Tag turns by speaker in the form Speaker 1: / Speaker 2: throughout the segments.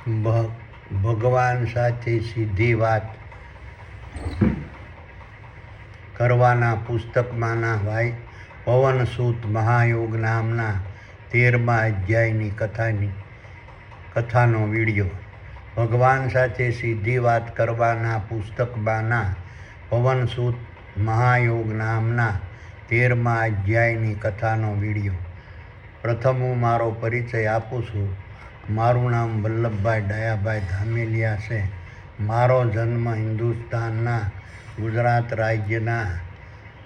Speaker 1: ભગવાન સાથે સીધી વાત કરવાના પુસ્તકમાંના ભાઈ પવનસૂત મહાયોગ નામના 13મા અધ્યાયની કથાનો વિડીયો. ભગવાન સાથે સીધી વાત કરવાના પુસ્તકમાંના પવનસૂત મહાયોગ નામના 13મા અધ્યાયની કથાનો વિડીયો. પ્રથમ હું મારો પરિચય આપું છું. મારું નામ વલ્લભભાઈ ડાયાભાઈ ધામેલિયા છે. મારો જન્મ હિન્દુસ્તાનના ગુજરાત રાજ્યના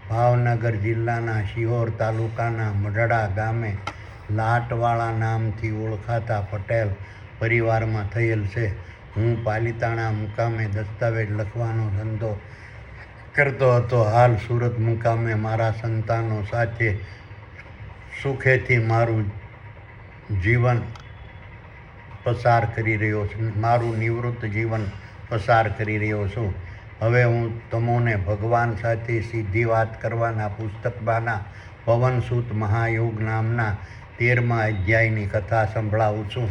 Speaker 1: ભાવનગર જિલ્લાના શિહોર તાલુકાના મઢડા ગામે લાટવાળા નામથી ઓળખાતા પટેલ પરિવારમાં થયેલ છે. હું પાલિતાણા મુકામે દસ્તાવેજ લખવાનો ધંધો કરતો હતો. હાલ સુરત મુકામે મારા સંતાનો સાથે સુખેથી મારું જીવન પસાર કરી રહ્યો છું. મારું નિવૃત્ત જીવન પસાર કરી રહ્યો છું. હવે હું તમોને ભગવાન સાથે સીધી વાત કરવાના પુસ્તકમાંના પવનસૂત મહાયોગ નામના 13મા અધ્યાયની કથા સંભળાવું છું.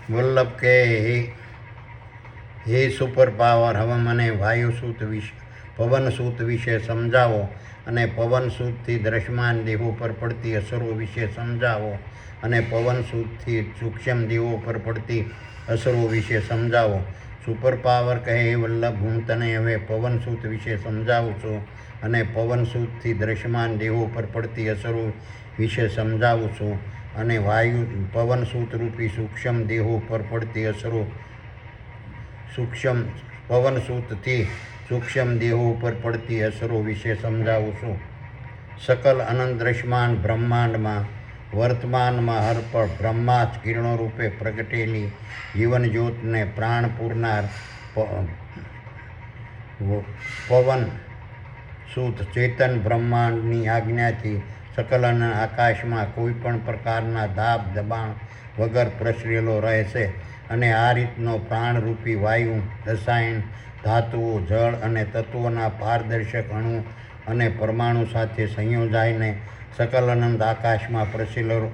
Speaker 1: વલ્લભ કે હે સુપર પાવર, હવે મને પવનસૂત વિશે સમજાવો અને પવનસૂતથી દ્રશ્યમાન દેહો પર પડતી અસરો વિશે સમજાવો અને પવનસૂતથી સૂક્ષ્મ દેહો પર પડતી અસરો વિશે સમજાવો. સુપર પાવર કહે, હે વલ્લભ, હું તને હવે પવનસૂત વિશે સમજાવું છું અને પવનસૂતથી દ્રશ્યમાન દેહો પર પડતી અસરો વિશે સમજાવું છું અને પવનસૂત રૂપી સૂક્ષ્મ દેહો પર પડતી અસરો પવનસૂતથી સૂક્ષ્મ દેહો ઉપર પડતી અસરો વિશે સમજાવું છું. સકલ અનંત દ્રશ્યમાન બ્રહ્માંડમાં વર્તમાનમાં હરપળ બ્રહ્મા જ કિરણો રૂપે પ્રગટેલી જીવનજ્યોતને પ્રાણ પૂરનાર પવનસૂત ચેતન બ્રહ્માંડની આજ્ઞાથી સકલ આકાશમાં કોઈ પણ પ્રકારના દાબ દબાણ વગર પ્રસરેલો રહે છે અને આ રીતનો પ્રાણરૂપી વાયુ, રસાયણ, ધાતુઓ, જળ અને તત્વોના પારદર્શક અણુ અને પરમાણુ સાથે સંયોજાઈને સકલ અનંત આકાશમાં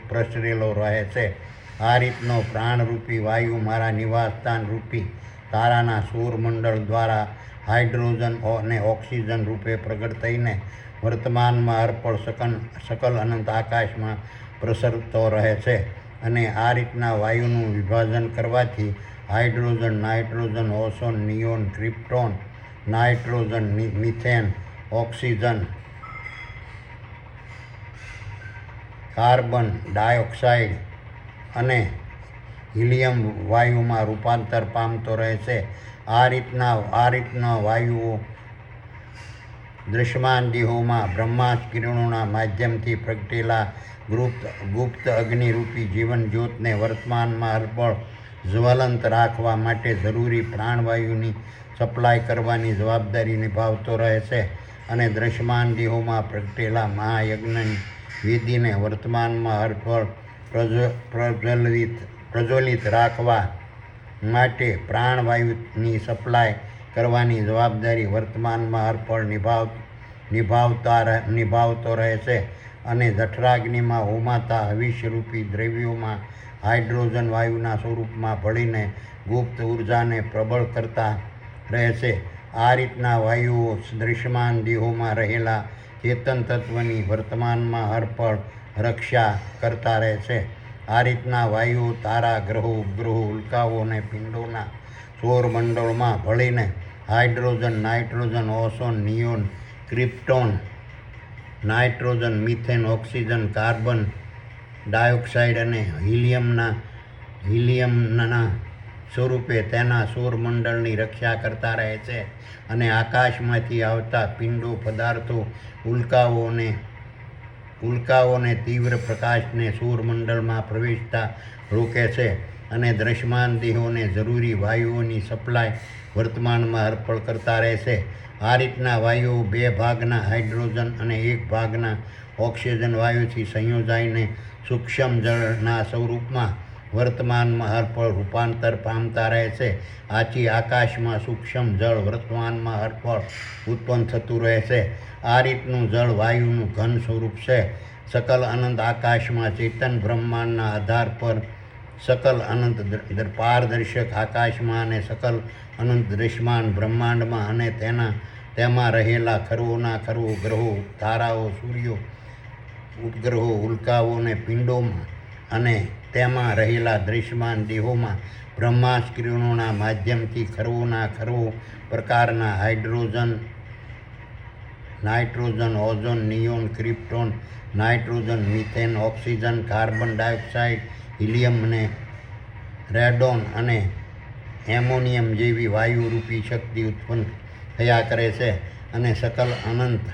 Speaker 1: પ્રસરેલો રહે છે. આ રીતનો પ્રાણરૂપી વાયુ મારા નિવાસસ્થાન રૂપી તારાના સૌરમંડળ દ્વારા હાઇડ્રોજન અને ઓક્સિજન રૂપે પ્રગટ થઈને વર્તમાનમાં અર્પણ સકલ અનંત આકાશમાં પ્રસરતો રહે છે અને આ રીતના વાયુનું વિભાજન કરવાથી hydrogen, nitrogen, ozone, neon, krypton, nitrogen, methane, oxygen, carbon dioxide અને હિલિયમ વાયુમાં રૂપાંતર પામતો રહે છે. આ રીતના વાયુઓ દૃશ્યમાન દેહોમાં બ્રહ્માસ્ત્ર કિરણોના માધ્યમથી પ્રગટેલા ગુપ્ત અગ્નિરૂપી જીવન જ્યોતને વર્તમાનમાં અર્પણ જ્વલંત રાખવા માટે જરૂરી પ્રાણવાયુની સપ્લાય કરવાની જવાબદારી નિભાવતો રહે છે અને દ્રશ્યમાન દેહોમાં પ્રગટેલા મહાયજ્ઞની વિધિને વર્તમાનમાં અર્પણ પ્રજ્વલિત રાખવા માટે પ્રાણવાયુની સપ્લાય કરવાની જવાબદારી વર્તમાનમાં અર્પણ નિભાવતો રહે છે અને જઠરાગ્નિમાં હોમાતા હવિષ્યરૂપી દ્રવ્યોમાં હાઇડ્રોજન વાયુના સ્વરૂપમાં ભળીને ગુપ્ત ઉર્જાને પ્રબળ કરતા રહે છે. આ રીતના વાયુઓ દૃશ્યમાન દેહોમાં રહેલા ચેતન તત્વની વર્તમાનમાં અર્પણ રક્ષા કરતા રહે છે. આ રીતના વાયુઓ તારા, ગ્રહો, ઉપગ્રહો, ઉલ્કાઓ અને પિંડોના સૌરમંડળમાં ભળીને hydrogen, nitrogen, ozone, neon, krypton, nitrogen, methane, oxygen, carbon dioxide અને હિલિયમના સ્વરૂપે તેના સૌરમંડળની રક્ષા કરતા રહે છે અને આકાશમાંથી આવતા પિંડો, પદાર્થો, ઉલ્કાઓને તીવ્ર પ્રકાશને સૌરમંડળમાં પ્રવેશતા રોકે છે અને દ્રશ્યમાન દેહોને જરૂરી વાયુઓની સપ્લાય વર્તમાનમાં અર્પણ કરતા રહે છે. આ રીતના વાયુઓ 2 ભાગના હાઇડ્રોજન અને 1 ભાગના ઓક્સિજન વાયુથી સંયોજાઈને સૂક્ષ્મ જળના સ્વરૂપમાં વર્તમાનમાં અર્પણ રૂપાંતર પામતા રહે છે. આથી આકાશમાં સૂક્ષ્મ જળ વર્તમાનમાં અર્પણ ઉત્પન્ન થતું રહે છે. આ રીતનું જળ વાયુનું ઘન સ્વરૂપ છે સકલ અનંત આકાશમાં ચેતન બ્રહ્માંડના આધાર પર સકલ અનંત પારદર્શક આકાશમાં અને સકલ અનંત દૃશ્યમાન બ્રહ્માંડમાં અને તેમાં રહેલા ખરુઓના ખરુઓ ગ્રહો, તારાઓ, સૂર્યો, ઉપગ્રહો, ઉલ્કાઓ અને પિંડોમાં અને તેમાં રહેલા દૃશ્યમાન દેહોમાં બ્રહ્માસ્ત્ર કિરણોના માધ્યમથી ખરુઓના ખરુઓ પ્રકારના hydrogen, nitrogen, ozone, neon, krypton, nitrogen, methane, oxygen, carbon dioxide, helium અને રેડોન અને એમોનિયમ જેવી વાયુરૂપી શક્તિ ઉત્પન્ન થયા કરે છે. અને સકલ અનંત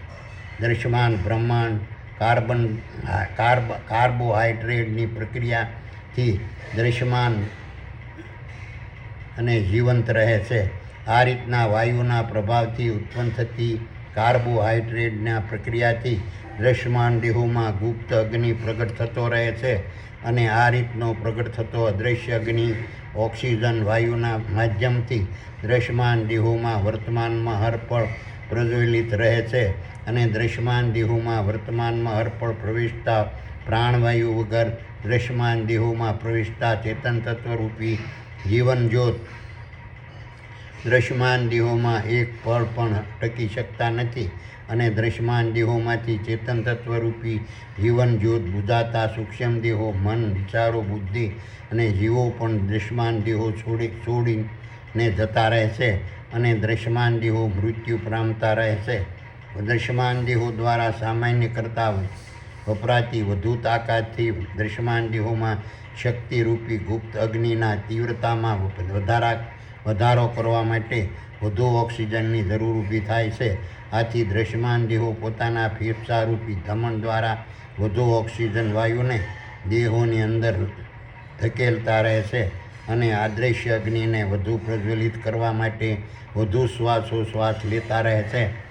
Speaker 1: દૃશ્યમાન બ્રહ્માંડ કાર્બોહાઈડ્રેટની પ્રક્રિયાથી દૃશ્યમાન અને જીવંત રહે છે. આ રીતના વાયુના પ્રભાવથી ઉત્પન્ન થતી કાર્બોહાઈડ્રેટના પ્રક્રિયાથી દૃશ્યમાન દેહોમાં ગુપ્ત અગ્નિ પ્રગટ થતો રહે છે. અને આ રીતનો પ્રગટ થતો અદૃશ્ય અગ્નિ ઓક્સિજન વાયુના માધ્યમથી દૃશ્યમાન દેહોમાં વર્તમાનમાં હરપળ પ્રજ્વલિત રહે છે. અને દૃશ્યમાન દેહોમાં વર્તમાનમાં હરપળ પ્રવેશતા પ્રાણવાયુ વગર દૃશ્યમાન દેહોમાં પ્રવેશતા ચેતન તત્વરૂપી જીવન જ્યોત દૃશ્યમાન દેહોમાં એક પળ પણ ટકી શકતા નથી. અને દૃશ્યમાન દેહોમાંથી ચેતન તત્વરૂપી જીવન જ્યોત બુઝાતા સૂક્ષ્મ દેહો, મન, વિચારો, બુદ્ધિ અને જીવો પણ દૃશ્યમાન દેહો છોડીને જતા રહે છે. અને દૃશ્યમાન દેહો મૃત્યુ પામતા રહે છે. દૃશ્યમાન દેહો દ્વારા સામાન્ય કરતાં વપરાતી વધુ તાકાતથી દૃશ્યમાન દેહોમાં શક્તિરૂપી ગુપ્ત અગ્નિના તીવ્રતામાં વધારો કરવા માટે વધુ ઓક્સિજનની જરૂર ઊભી થાય છે. આથી દૃશ્યમાન દેહો પોતાના ફેફસારૂપી ધમન દ્વારા વધુ ઓક્સિજન વાયુને દેહોની અંદર ધકેલતા રહે છે. અને અદૃશ્ય અગ્નિને વધુ પ્રજ્વલિત કરવા માટે વધુ શ્વાસોશ્વાસ લેતા રહે છે.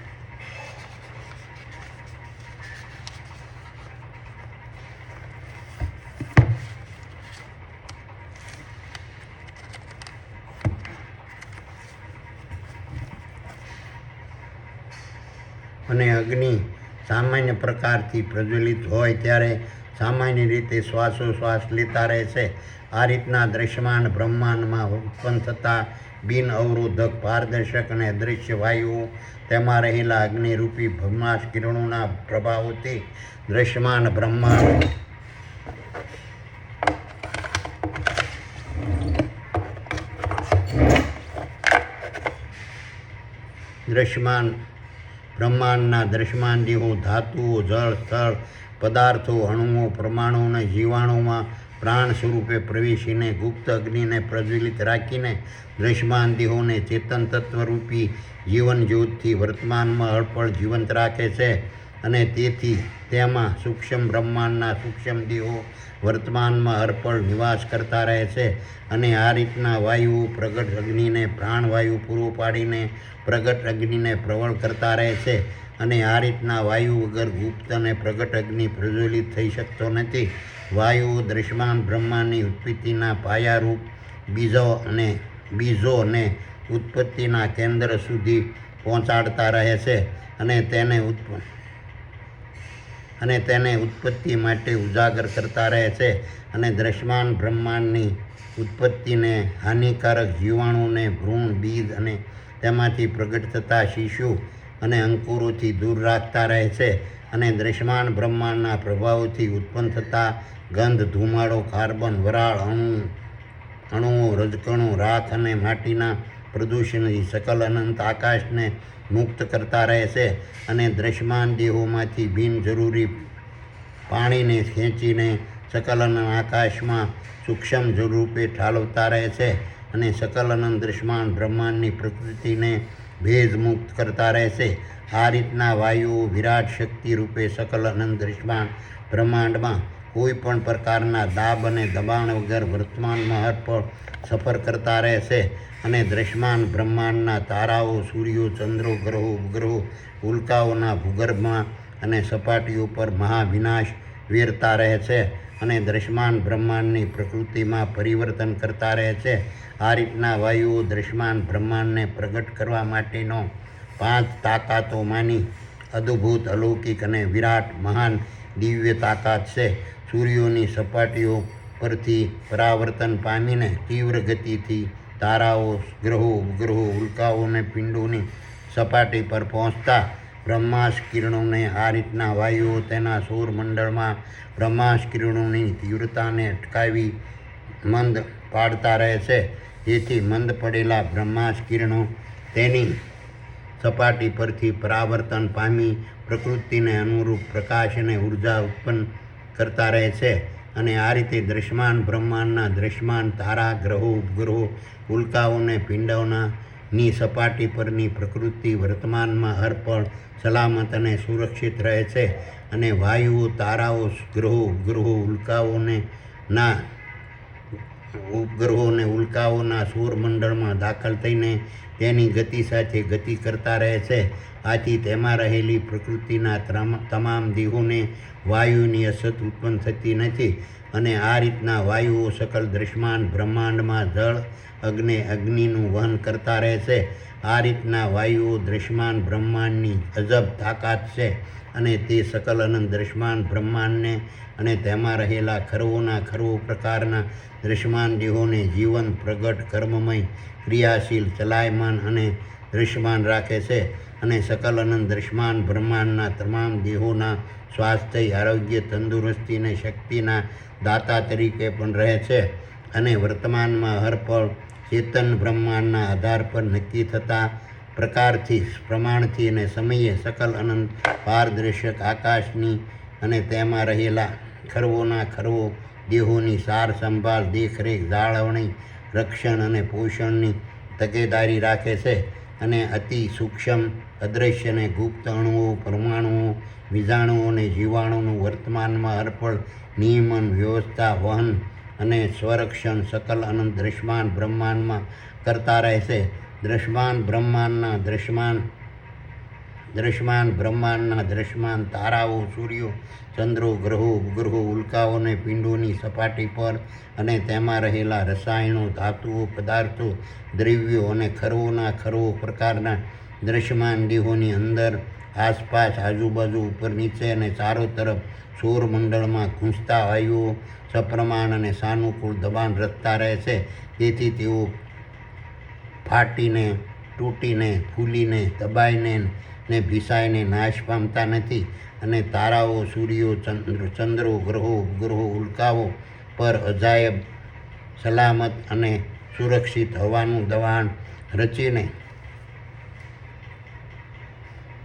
Speaker 1: અને અગ્નિ સામાન્ય પ્રકારથી પ્રજ્વલિત હોય ત્યારે સામાન્ય રીતે શ્વાસોશ્વાસ લેતા રહે છે. આ રીતના દૃશ્યમાન બ્રહ્માંડમાં ઉત્પન્ન થતા બિન અવરોધક પારદર્શક અને અદૃશ્ય વાયુઓ તેમાં રહેલા અગ્નિરૂપી બ્રહ્માસ્ત્ર કિરણોના પ્રભાવોથી દૃશ્યમાન બ્રહ્માંડના દૃશ્યમાન દેહો, ધાતુઓ, જળ, સ્થળ, પદાર્થો, અણુઓ, પરમાણુ અને જીવાણુમાં પ્રાણ સ્વરૂપે પ્રવેશીને ગુપ્ત અગ્નિને પ્રજ્વલિત રાખીને દૃશ્યમાન દેહોને ચેતન તત્વરૂપી જીવન જ્યોતથી વર્તમાનમાં હળપળ જીવંત રાખે છે. અને તેથી તેમાં સૂક્ષ્મ બ્રહ્માંડના સૂક્ષ્મ દેહો વર્તમાનમાં હળપળ નિવાસ કરતા રહે છે. અને આ રીતના વાયુઓ પ્રગટ અગ્નિને પ્રાણવાયુ પૂરો પાડીને પ્રગટ અગ્નિને પ્રબળ કરતા રહે છે. અને આ રીતના વાયુ વગર ગુપ્ત અને પ્રગટ અગ્નિ પ્રજ્વલિત થઈ શકતો નથી. વાયુઓ દૃશ્યમાન બ્રહ્માંડની ઉત્પત્તિના પાયારૂપ બીજો અને ઉત્પત્તિના કેન્દ્ર સુધી પહોંચાડતા રહે છે. અને તેને ઉત્પત્તિ માટે ઉજાગર કરતા રહે છે. અને દૃશ્યમાન બ્રહ્માંડની ઉત્પત્તિને હાનિકારક જીવાણુને ભ્રૂણ, બીજ અને તેમાંથી પ્રગટ થતા શિશુ અને અંકુરોથી દૂર રાખતા રહે છે. અને દૃશ્યમાન બ્રહ્માંડના પ્રભાવોથી ઉત્પન્ન થતા ગંધ, ધુમાડો, કાર્બન, વરાળ, અણુઓ, રજકણો, રાખ અને માટીના પ્રદૂષણથી સકલ અનંત આકાશને મુક્ત કરતા રહે છે. અને દૃશ્યમાન દેહોમાંથી બિનજરૂરી પાણીને ખેંચીને સકલ અનંત આકાશમાં સૂક્ષ્મ રૂપે ઠાલવતા રહે છે. અને સકલ અનંત દૃશ્યમાન બ્રહ્માંડની પ્રકૃતિને ભેદમુક્ત કરતા રહે છે. આ રીતના વાયુઓ વિરાટ શક્તિ રૂપે સકલ અનંત દૃશ્યમાન બ્રહ્માંડમાં કોઈ પણ પ્રકારના દાબ અને દબાણ વગર વર્તમાનમાં હરપળ સફર કરતા રહે છે. અને દૃશ્યમાન બ્રહ્માંડના તારાઓ, સૂર્યો, ચંદ્રો, ગ્રહો, ઉપગ્રહો, ઉલ્કાઓના ભૂગર્ભમાં અને સપાટીઓ પર મહાવિનાશ વેરતા રહે છે. અને દૃશ્યમાન બ્રહ્માંડની પ્રકૃતિમાં પરિવર્તન કરતા રહે છે. આ રીતના વાયુઓ દૃશ્યમાન બ્રહ્માંડને પ્રગટ કરવા માટેનો 5 તાકાતોમાંની અદ્ભુત, અલૌકિક અને વિરાટ મહાન દિવ્ય તાકાત છે. સૂર્યોની સપાટીઓ પરથી પરાવર્તન પામીને તીવ્ર ગતિથી તારાઓ, ગ્રહો, ઉપગ્રહો, ઉલ્કાઓ અને પિંડોની સપાટી પર પહોંચતા બ્રહ્માસ્ક કિરણોને આ રીતના વાયુઓ તેના સૌરમંડળમાં બ્રહ્માસ્ક કિરણોની તીવ્રતાને અટકાવી મંદ પાડતા રહે છે. જેથી મંદ પડેલા બ્રહ્માસ્ક કિરણો તેની સપાટી પરથી પરાવર્તન પામી પ્રકૃતિને અનુરૂપ પ્રકાશ અને ઉર્જા ઉત્પન્ન કરતા રહે છે. અને આ રીતે દૃશ્યમાન બ્રહ્માંડના દૃશ્યમાન તારા, ગ્રહો, ઉપગ્રહો, ઉલ્કાઓ અને પિંડોની સપાટી પરની પ્રકૃતિ વર્તમાનમાં હરપળ સલામત અને સુરક્ષિત રહે છે. અને વાયુઓ, તારાઓ, ગ્રહો, ઉપગ્રહો અને ઉલ્કાઓના સૌરમંડળમાં દાખલ થઈને તેની ગતિ સાથે ગતિ કરતા રહે છે. આથી તેમાં રહેલી પ્રકૃતિના તમામ દેહોને વાયુની અછત ઉત્પન્ન થતી નથી. અને આ રીતના વાયુઓ સકલ દૃશ્યમાન બ્રહ્માંડમાં જળ, અગ્નિનું વહન કરતા રહે છે. આ રીતના વાયુઓ દૃશ્યમાન બ્રહ્માંડની અજબ તાકાત છે. અને તે સકલ અનંત દૃશ્યમાન બ્રહ્માંડને અને તેમાં રહેલા ખરવો પ્રકારના દૃશ્યમાન દેહોને જીવન, પ્રગટ, કર્મમય, ક્રિયાશીલ, ચલાયમાન અને દૃશ્યમાન રાખે છે. અને સકલ અનંત દૃશ્યમાન બ્રહ્માંડના તમામ દેહોના સ્વાસ્થ્ય, આરોગ્ય, તંદુરસ્તી અને શક્તિના દાતા તરીકે પણ રહે છે. અને વર્તમાનમાં હરપળ ચેતન બ્રહ્માંડના આધાર પર નક્કી થતા પ્રમાણથી અને સમયે સકલ અનંત પારદર્શક આકાશની અને તેમાં રહેલા ખરવો દેહોની સાર સંભાળ, દેખરેખ, જાળવણી, રક્ષણ અને પોષણની તકેદારી રાખે છે. અને અતિ સૂક્ષ્મ, અદૃશ્ય અને ગુપ્ત અણુઓ, પરમાણુઓ, બીજાણુઓ અને જીવાણુનું વર્તમાનમાં હરપળ નિયમન, વ્યવસ્થા, વહન અને સ્વરક્ષણ સકલ અનંત દૃશ્યમાન બ્રહ્માંડમાં કરતા રહે છે. દૃશ્યમાન બ્રહ્માંડના દૃશ્યમાન તારાઓ, સૂર્યો, ચંદ્રો, ગ્રહો, ઉપગ્રહો, ઉલ્કાઓ અને પિંડોની સપાટી પર અને તેમાં રહેલા રસાયણો, ધાતુઓ, પદાર્થો, દ્રવ્યો અને ખરવો પ્રકારના દૃશ્યમાન દેહોની અંદર, આસપાસ, આજુબાજુ, ઉપર, નીચે અને ચારો તરફ સૌરમંડળમાં ઘૂંસતા વાયુઓ સપ્રમાણ અને સાનુકૂળ દબાણ રચતા રહે છે. તેથી તેઓ ફાટીને, તૂટીને, ફૂલીને, દબાઈને ને ભીસાઈને નાશ પામતા નથી. અને તારાઓ, સૂર્યો, ચંદ્રો, ગ્રહો, ઉપગ્રહો, ઉલ્કાઓ પર અજાયબ, સલામત અને સુરક્ષિત હવાનું દબાણ રચીને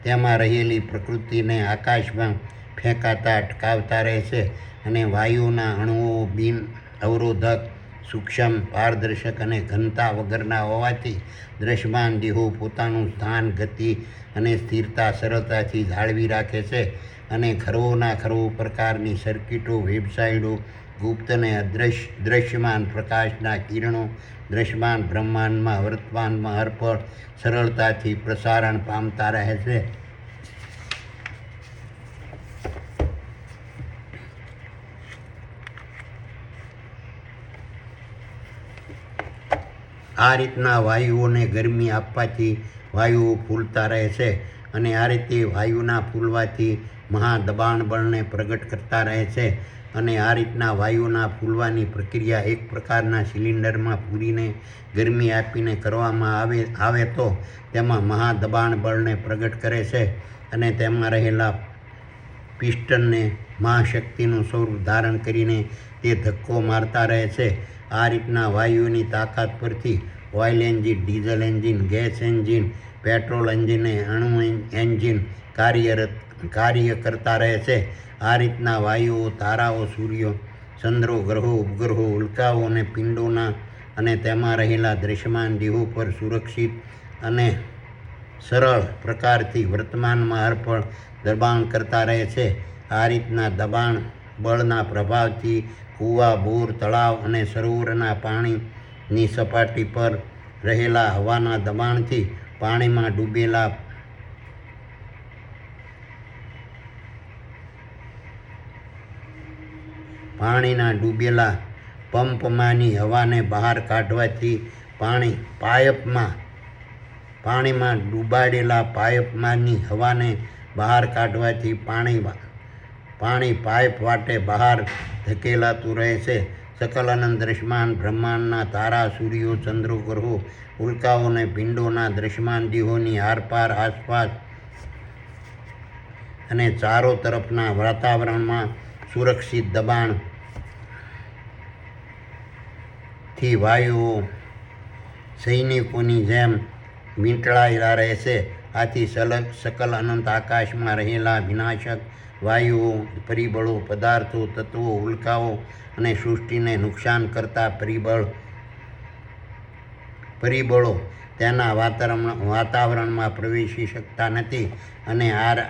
Speaker 1: તેમાં રહેલી પ્રકૃતિને આકાશમાં ફેંકાતા અટકાવતા રહે છે. અને વાયુના અણુઓ બિન અવરોધક, સૂક્ષ્મ, પારદર્શક અને ઘનતા વગરના હોવાથી દૃશ્યમાન દેહો પોતાનું સ્થાન, ગતિ અને સ્થિરતા સરળતાથી જાળવી રાખે છે. અને ખરવો પ્રકારની સર્કિટો, વેબસાઇટો, ગુપ્ત અને દૃશ્યમાન પ્રકાશના કિરણો દૃશ્યમાન બ્રહ્માંડમાં વર્તમાનમાં હરપળ સરળતાથી પ્રસારણ પામતા રહે છે. આ રીતના વાયુઓને ગરમી આપવાથી વાયુઓ ફૂલતા રહે છે. અને આ રીતે વાયુના ફૂલવાથી મહાદબાણ બળને પ્રગટ કરતા રહે છે. અને આ રીતના વાયુના ફૂલવાની પ્રક્રિયા એક પ્રકારના સિલિન્ડરમાં પૂરીને ગરમી આપીને કરવામાં આવે તો તેમાં મહાદબાણ બળને પ્રગટ કરે છે. અને તેમાં રહેલા પિસ્ટનને મહાશક્તિનું સ્વરૂપ ધારણ કરીને તે ધક્કો મારતા રહે છે. આ રીતના વાયુની તાકાત પરથી oil engine, diesel engine, gas engine, petrol engine અને અણુ એન્જિન કાર્ય કરતા રહે છે. આ રીતના વાયુઓ, તારાઓ, સૂર્યો, ચંદ્રો, ગ્રહો, ઉપગ્રહો, ઉલ્કાઓ અને પિંડોના અને તેમાં રહેલા દૃશ્યમાન દેહો પર સુરક્ષિત અને સરળ પ્રકારથી વર્તમાનમાં હરપળ દબાણ કરતા રહે છે. આ રીતના દબાણ બળના પ્રભાવથી કૂવા, બોર, તળાવ અને સરોવરના પાણીની સપાટી પર રહેલા હવાના દબાણથી પાણીમાં ડૂબેલા પંપમાંની હવાને બહાર કાઢવાથી પાણીમાં ડૂબાડેલા પાઇપમાંની હવાને બહાર કાઢવાથી પાણી પાણી પાઇપ વાટે બહાર ધકેલાતું રહે છે. સકલ અનંત દ્રશ્યમાન બ્રહ્માંડના તારા, સૂર્યો, ચંદ્રો, ગ્રહો, ઉલ્કાઓ અને પિંડોના દ્રશ્યમાન દેહોની આરપાર, આસપાસ અને ચારો તરફના વાતાવરણમાં સુરક્ષિત દબાણથી વાયુઓ સૈનિકોની જેમ વીંટળાયેલા રહે છે. આથી સકલ અનંત આકાશમાં રહેલા વિનાશક વાયુઓ, પરિબળો, પદાર્થો, તત્વો, ઉલ્કાઓ અને સૃષ્ટિને નુકસાન કરતા પરિબળો તેના વાતાવરણમાં પ્રવેશી શકતા નથી અને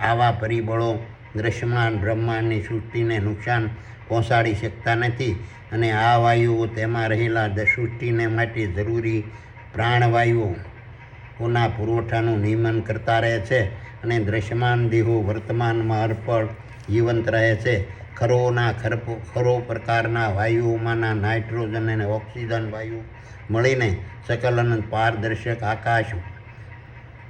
Speaker 1: આવા પરિબળો દ્રશ્યમાન બ્રહ્માંડની સૃષ્ટિને નુકસાન પહોંચાડી શકતા નથી અને આ વાયુઓ તેમાં રહેલા સૃષ્ટિને માટે જરૂરી પ્રાણવાયુઓના પુરવઠાનું નિયમન કરતા રહે છે અને દ્રશ્યમાન દેહો વર્તમાનમાં અર્પણ જીવંત રહે છે. ખરો પ્રકારના વાયુઓમાંના નાઇટ્રોજન અને ઓક્સિજન વાયુ મળીને સકલ અનંત પારદર્શક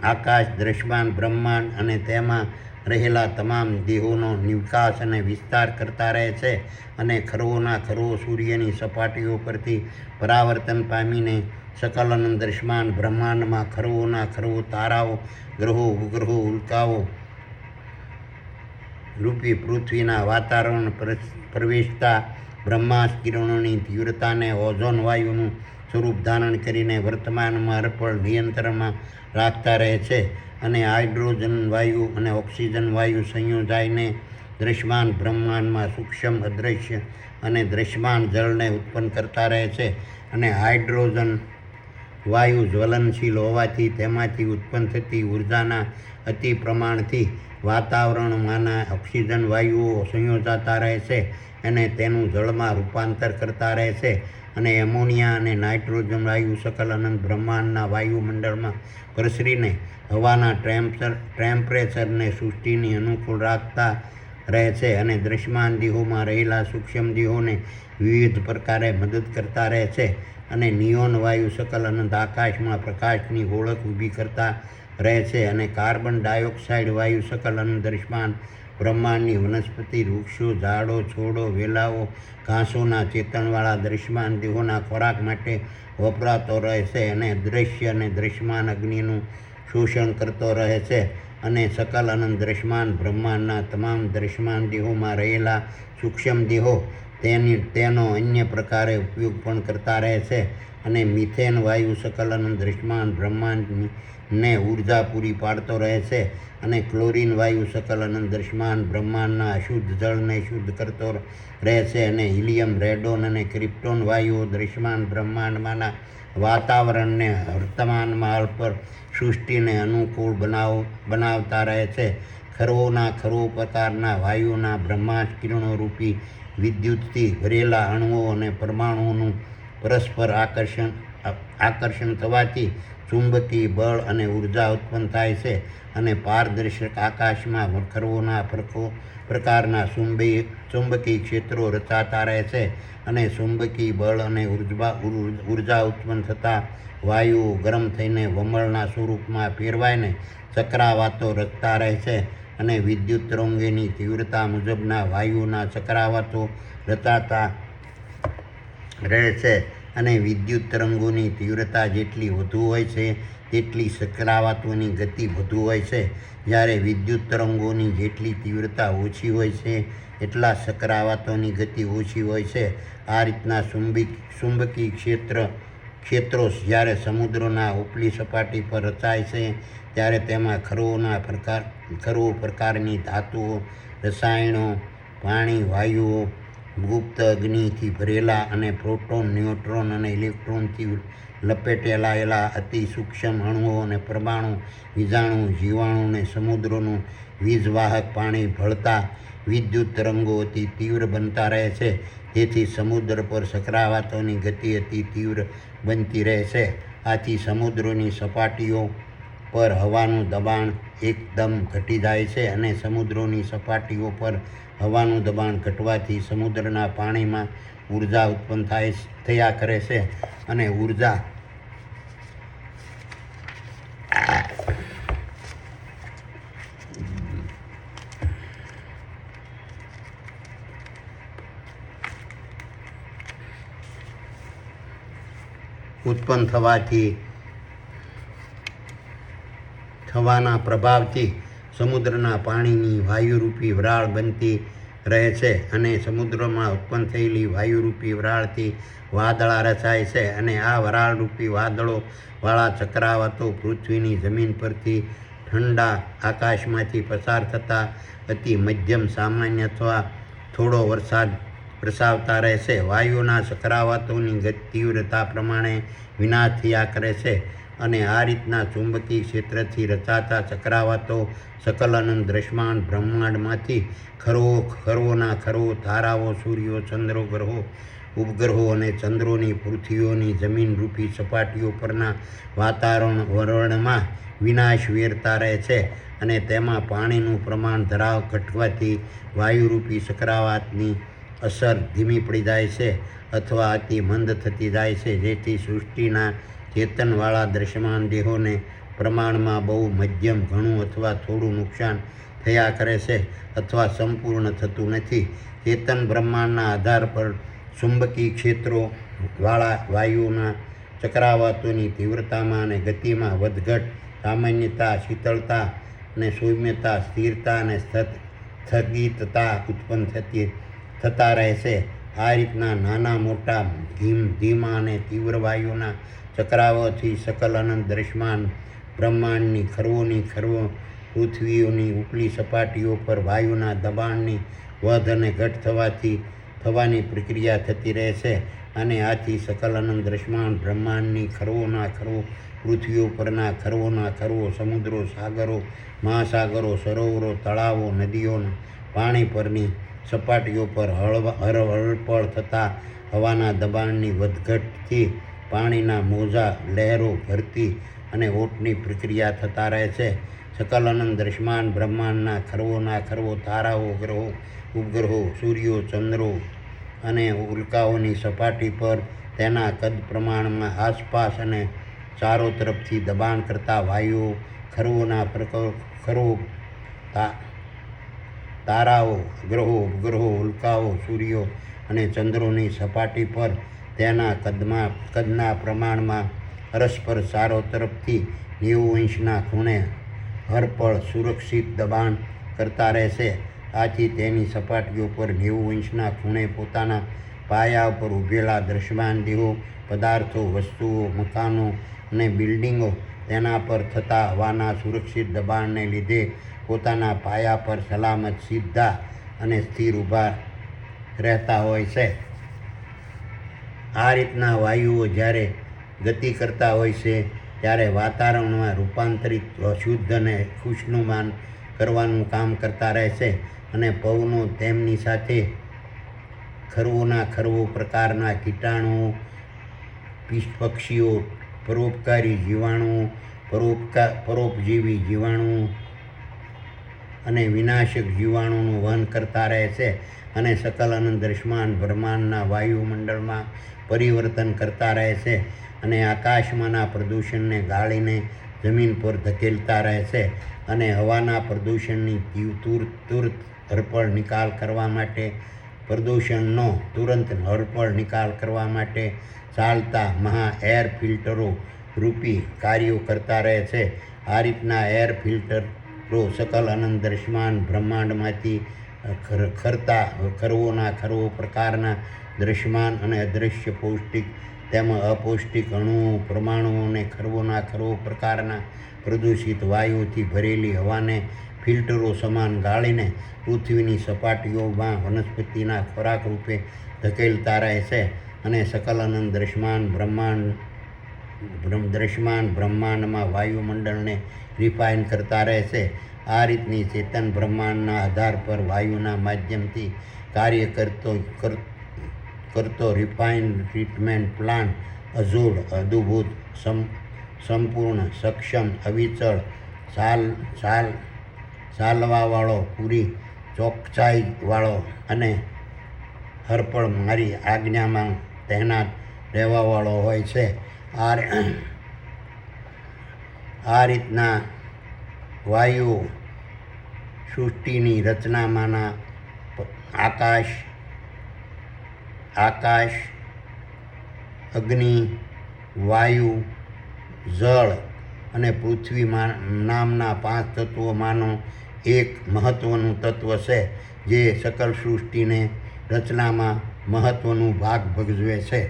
Speaker 1: આકાશ દ્રશ્યમાન બ્રહ્માંડ અને તેમાં રહેલા તમામ દેહોનો વિકાસ અને વિસ્તાર કરતા રહે છે અને ખરો સૂર્યની સપાટીઓ પરથી પરાવર્તન પામીને સકલ અનંત દ્રશ્યમાન બ્રહ્માંડમાં ખરો તારાઓ, ગ્રહો, ઉપગ્રહો, ઉલ્કાઓ રૂપી પૃથ્વીના વાતાવરણ પ્રવેશતા બ્રહ્માસ્ત્ર કિરણોની તીવ્રતાને ઓઝોન વાયુનું સ્વરૂપ ધારણ કરીને વર્તમાનમાં અર્પણ નિયંત્રણમાં રાખતા રહે છે અને હાઇડ્રોજન વાયુ અને ઓક્સિજન વાયુ સંયોજાઈને દ્રશ્યમાન બ્રહ્માંડમાં સૂક્ષ્મ, અદૃશ્ય અને દ્રશ્યમાન જળને ઉત્પન્ન કરતા રહે છે અને હાઇડ્રોજન વાયુ જ્વલનશીલ હોવાથી તેમાંથી ઉત્પન્ન થતી ઉર્જાના અતિ પ્રમાણથી વાતાવરણમાંના ઓક્સિજન વાયુઓ સંયોજાતા રહે છે અને તેનું જળમાં રૂપાંતર કરતા રહે છે અને એમોનિયા અને નાઇટ્રોજન વાયુ સકલ અનંત બ્રહ્માંડના વાયુમંડળમાં પ્રસરીને હવાના ટેમ્પરેચરને સૃષ્ટિની અનુકૂળ રાખતા રહે છે અને દ્રશ્યમાન દેહોમાં રહેલા સૂક્ષ્મ દેહોને વિવિધ પ્રકારે મદદ કરતા રહે છે અને નિયોન વાયુ સકલ અનંત આકાશમાં પ્રકાશની ઓળખ ઊભી કરતા રહે છે અને કાર્બન ડાયોક્સાઇડ વાયુ સકલ અનંત દ્રશ્યમાન બ્રહ્માંડની વનસ્પતિ, વૃક્ષો, ઝાડો, છોડો, વેલાઓ, ઘાસોના ચેતનવાળા દ્રશ્યમાન દેહોના ખોરાક માટે વપરાતો રહે છે અને દૃશ્ય અને દ્રશ્યમાન અગ્નિનું શોષણ કરતો રહે છે અને સકલ અનંત દ્રશ્યમાન બ્રહ્માંડના તમામ દ્રશ્યમાન દેહોમાં રહેલા સૂક્ષ્મ દેહો તેનો અન્ય પ્રકારે ઉપયોગ પણ કરતા રહે છે અને મિથેન વાયુ સકલ અનંત દ્રશ્યમાન બ્રહ્માંડને ઉર્જા પૂરી પાડતો રહે છે અને ક્લોરીન વાયુ સકલ અનંત દ્રશ્યમાન બ્રહ્માંડના અશુદ્ધ જળને શુદ્ધ કરતો રહે છે અને હિલિયમ, રેડોન અને ક્રિપ્ટોન વાયુઓ દ્રશ્યમાન બ્રહ્માંડમાંના વાતાવરણને વર્તમાનમાં પર સૃષ્ટિને અનુકૂળ બનાવતા રહે છે. ખરો પ્રકારના વાયુના બ્રહ્માસ્ત્ર કિરણો રૂપી વિદ્યુતથી ભરેલા અણુઓ અને પરમાણુઓનું પરસ્પર આકર્ષણ થવાથી ચુંબકીય બળ અને ઉર્જા ઉત્પન્ન થાય છે અને પારદર્શક આકાશમાં ખરોના પ્રકારના ચુંબકીય ક્ષેત્રો રચાતા રહે છે અને ચુંબકીય બળ અને ઉર્જા ઉત્પન્ન થતા વાયુઓ ગરમ થઈને વમળના સ્વરૂપમાં ફેરવાઈને ચક્રાવાતો રચતા રહે છે અને વિદ્યુત તરંગોની તીવ્રતા મુજબના વાયુઓના ચક્રાવાતો રચાતા રહે છે અને વિદ્યુત તરંગોની તીવ્રતા જેટલી વધુ હોય છે તેટલી ચક્રાવાતોની ગતિ વધુ હોય છે. જ્યારે વિદ્યુત તરંગોની જેટલી તીવ્રતા ઓછી હોય છે એટલા ચક્રાવાતોની ગતિ ઓછી હોય છે. આ રીતના ચુંબકીય ક્ષેત્રો જ્યારે સમુદ્રના ઉપલી સપાટી પર રચાય છે ત્યારે તેમાં ખરો પ્રકારની ધાતુઓ, રસાયણો, પાણી, વાયુઓ, ગુપ્ત અગ્નિથી ભરેલા અને પ્રોટોન, ન્યુટ્રોન અને ઇલેક્ટ્રોનથી લપેટાયેલા અતિ સૂક્ષ્મ અણુઓ અને પરમાણુ, વીજાણુ, જીવાણુ અને સમુદ્રનું વીજવાહક પાણી ભળતા વિદ્યુત તરંગો અતિ તીવ્ર બનતા રહે છે. જેથી સમુદ્ર પર ચક્રાવાતોની ગતિ અતિ તીવ્ર બનતી રહે છે. આથી સમુદ્રની સપાટીઓ પર હવાનું દબાણ એકદમ ઘટી જાય છે અને સમુદ્રની સપાટીઓ પર હવાનું દબાણ ઘટવાથી સમુદ્રના પાણીમાં ઉર્જા ઉત્પન્ન થયા કરે છે અને ઉર્જા ઉત્પન્ન થવાના પ્રભાવથી સમુદ્રના પાણીની વાયુરૂપી વરાળ બનતી રહે છે અને સમુદ્રમાં ઉત્પન્ન થયેલી વાયુરૂપી વરાળથી વાદળા રચાય છે અને આ વરાળરૂપી વાદળોવાળા ચક્રાવાતો પૃથ્વીની જમીન પરથી ઠંડા આકાશમાંથી પસાર થતા અતિ મધ્યમ સામાન્ય અથવા થોડો વરસાદ વરસાવતા રહે છે. વાયુના ચક્રાવાતોની તીવ્રતા પ્રમાણે વિનાશ થયા કરે છે અને આ રીતના ચુંબકીય ક્ષેત્રથી રચાતા ચક્રાવાતો સકલ અનંત દ્રશ્યમાન બ્રહ્માંડમાંથી ખરવોના ખરવો તારાઓ, સૂર્યો, ચંદ્રો, ગ્રહો, ઉપગ્રહો અને ચંદ્રોની પૃથ્વીઓની જમીનરૂપી સપાટીઓ પરના વાતાવરણમાં વિનાશ વેરતા રહે છે અને તેમાં પાણીનું પ્રમાણ ઘટવાથી વાયુરૂપી ચક્રાવાતની અસર ધીમી પડી જાય છે અથવા અતિ મંદ થતી જાય છે, જેથી સૃષ્ટિના ચેતનવાળા દ્રશ્યમાન દેહોને પ્રમાણમાં બહુ મધ્યમ, ઘણું અથવા થોડું નુકસાન થયા કરે છે અથવા સંપૂર્ણ થતું નથી. ચેતન બ્રહ્માંડના આધાર પર ચુંબકીય ક્ષેત્રોવાળા વાયુના ચક્રાવાતોની તીવ્રતામાં અને ગતિમાં વધઘટ, સામાન્યતા, શીતળતા અને સૌમ્યતા, સ્થિરતા અને સ્થગિતતા ઉત્પન્ન થતા રહે છે. આ રીતના નાના મોટા, ધીમા અને તીવ્ર વાયુના ચક્રાવાતથી સકલ અનંત દ્રશ્યમાન બ્રહ્માંડની ખરવો પૃથ્વીઓની ઉપલી સપાટીઓ પર વાયુના દબાણની વધ અને ઘટ થવાની પ્રક્રિયા થતી રહે છે અને આથી સકલ અનંત દ્રશ્યમાન બ્રહ્માંડની ખરવોના ખરવો પૃથ્વીઓ પરના ખરવોના ખરવો સમુદ્રો, સાગરો, મહાસાગરો, સરોવરો, તળાવો, નદીઓ, પાણી પરની સપાટીઓ પર હળપળ થતા હવાના દબાણની વધઘટથી પાણીના મોજા, લહેરો, ભરતી અને ઓટની પ્રક્રિયા થતા રહે છે. સકલ અનંત દ્રશ્યમાન બ્રહ્માંડના ખરવોના ખરવો તારાઓ, ગ્રહો, ઉપગ્રહો, સૂર્યો, ચંદ્રો અને ઉલ્કાઓની સપાટી પર તેના કદ પ્રમાણમાં આસપાસ અને ચારો તરફથી દબાણ કરતા વાયુઓ, ખરવોના ખરવો તારાઓ, ગ્રહો, ઉપગ્રહો, ઉલ્કાઓ, સૂર્યો અને ચંદ્રોની સપાટી પર તેના કદના પ્રમાણમાં પરસ્પર ચારો તરફથી 90°ના ખૂણે હરપળ સુરક્ષિત દબાણ કરતા રહેશે. આથી તેની સપાટીઓ પર 90°ના ખૂણે પોતાના પાયા ઉપર ઊભેલા દ્રશ્યમાન દેહો, પદાર્થો, વસ્તુઓ, મકાનો અને બિલ્ડિંગો તેના પર થતા હવાના સુરક્ષિત દબાણને લીધે પોતાના પાયા પર સલામત, સીધા અને સ્થિર ઊભા રહેતા હોય છે. આ રીતના વાયુઓ જ્યારે ગતિ કરતા હોય છે ત્યારે વાતાવરણમાં રૂપાંતરિત, શુદ્ધ અને ખુશનુમાન કરવાનું કામ કરતા રહે છે અને પવનો તેમની સાથે ખરવોના ખરવો પ્રકારના કીટાણુઓ, પક્ષીઓ, પરોપકારી જીવાણુઓ, પરોપજીવી જીવાણુઓ અને વિનાશક જીવાણુઓનું વહન કરતા રહે છે અને સકલ અનંત દ્રશ્યમાન બ્રહ્માંડના વાયુમંડળમાં પરિવર્તન કરતા રહે છે અને આકાશમાંના પ્રદૂષણને ગાળીને જમીન પર ધકેલતા રહે છે અને હવાના પ્રદૂષણની તુરંત હરપળ નિકાલ કરવા માટે ચાલતા મહા એર ફિલ્ટરો રૂપી કાર્યો કરતા રહે છે. આ રીતના એર ફિલ્ટરો સકલ અનંત દ્રશ્યમાન બ્રહ્માંડમાંથી ખરવોના ખરવો પ્રકારના દ્રશ્યમાન અને અદૃશ્ય પૌષ્ટિક તેમજ અપૌષ્ટિક અણુઓ, પરમાણુઓને ખરવોના ખરવો પ્રકારના પ્રદૂષિત વાયુઓથી ભરેલી હવાને ફિલ્ટરો સમાન ગાળીને પૃથ્વીની સપાટીઓમાં વનસ્પતિના ખોરાક રૂપે ધકેલતા રહે છે અને સકલ અનંત દ્રશ્યમાન બ્રહ્માંડમાં વાયુમંડળને રિફાઇન કરતા રહે છે. આ રીતની ચેતન બ્રહ્માંડના આધાર પર વાયુના માધ્યમથી કાર્ય કરતો રિફાઇન ટ્રીટમેન્ટ પ્લાન્ટ અજોડ, અદ્ભુત, સંપૂર્ણ, સક્ષમ, અવિચળ, ચાલવાવાળો, પૂરી ચોકસાઈવાળો અને હરપળ મારી આજ્ઞામાં તહેનાત રહેવાવાળો હોય છે. આ રીતના વાયુઓ સૃષ્ટિની રચનામાંના આકાશ, અગ્નિ, વાયુ, જળ અને પૃથ્વી નામના 5 તત્વોમાંનું એક મહત્ત્વનું તત્વ છે, જે સકલ સૃષ્ટિને રચનામાં મહત્ત્વનો ભાગ ભજવે છે.